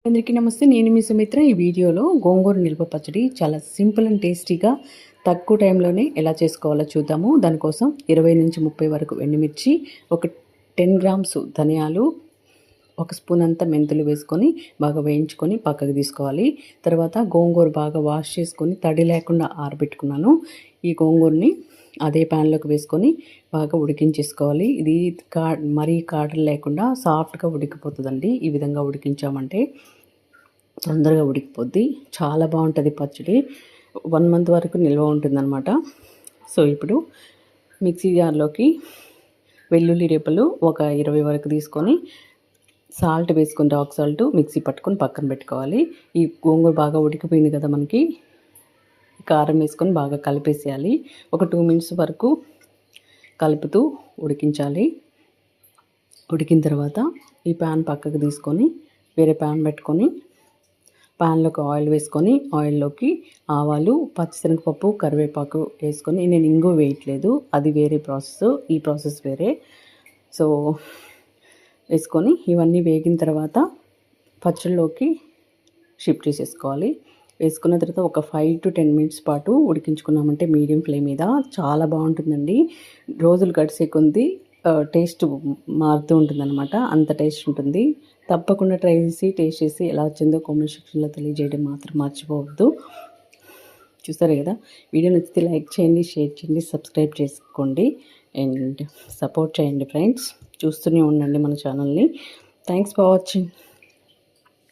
అందరికీ నమస్తే. నేను మీ సుమిత్ర. ఈ వీడియోలో గోంగూర నిల్వ పచ్చడి చాలా సింపుల్ అండ్ టేస్టీగా తక్కువ టైంలోనే ఎలా చేసుకోవాలో చూద్దాము. దానికోసం 20 నుంచి 30 వరకు ఎండుమిర్చి, ఒక 10 గ్రామ్స్ ధనియాలు, ఒక స్పూన్ అంతా మెంతులు వేసుకొని బాగా వేయించుకొని పక్కకు తీసుకోవాలి. తర్వాత గోంగూర బాగా వాష్ చేసుకొని తడి లేకుండా ఆరబెట్టుకున్నాను. ఈ గోంగూరని అదే ప్యాన్లోకి వేసుకొని బాగా ఉడికించేసుకోవాలి. ఇది మరీ కాటలు లేకుండా సాఫ్ట్గా ఉడికిపోతుందండి. ఈ విధంగా ఉడికించామంటే తొందరగా ఉడికిపోద్ది. చాలా బాగుంటుంది పచ్చడి. 1 మంత్ వరకు నిల్వ ఉంటుందన్నమాట. సో ఇప్పుడు మిక్సీ జార్లోకి వెల్లుల్లి రెప్పలు ఒక 20 వరకు తీసుకొని సాల్ట్ వేసుకొని రాక్ సాల్ట్ మిక్సీ పట్టుకొని పక్కన పెట్టుకోవాలి. ఈ గోంగూర బాగా ఉడికిపోయింది కదా, మనకి కారం వేసుకొని బాగా కలిపేసేయాలి. ఒక 2 మినిట్స్ వరకు కలుపుతూ ఉడికించాలి. ఉడికిన తర్వాత ఈ ప్యాన్ పక్కకు తీసుకొని వేరే ప్యాన్ పెట్టుకొని ప్యాన్లోకి ఆయిల్ వేసుకొని ఆయిల్లోకి ఆవాలు, పచ్చిశనగపప్పు, కరివేపాకు వేసుకొని, నేను ఇంగువ వేయట్లేదు, అది వేరే ప్రాసెస్, ఈ ప్రాసెస్ వేరే. సో వేసుకొని ఇవన్నీ వేగిన తర్వాత పచ్చళ్ళలోకి షిఫ్ట్ చేసేసుకోవాలి. వేసుకున్న తర్వాత ఒక 5 to 10 మినిట్స్ పాటు ఉడికించుకున్నామంటే మీడియం ఫ్లేమ్ మీద చాలా బాగుంటుందండి. రోజులు గడిచే కొద్దీ టేస్ట్ మారుతూ ఉంటుందన్నమాట. అంత టేస్ట్ ఉంటుంది. తప్పకుండా ట్రై చేసి టేస్ట్ చేసి ఎలా వచ్చిందో కామెంట్ సెక్షన్లో తెలియజేయడం మాత్రం మర్చిపోవద్దు. చూసారు కదా, వీడియో నచ్చితే లైక్ చేయండి, షేర్ చేయండి, సబ్స్క్రైబ్ చేసుకోండి అండ్ సపోర్ట్ చేయండి ఫ్రెండ్స్. చూస్తూనే ఉండండి మన ఛానల్ని. Thanks for watching.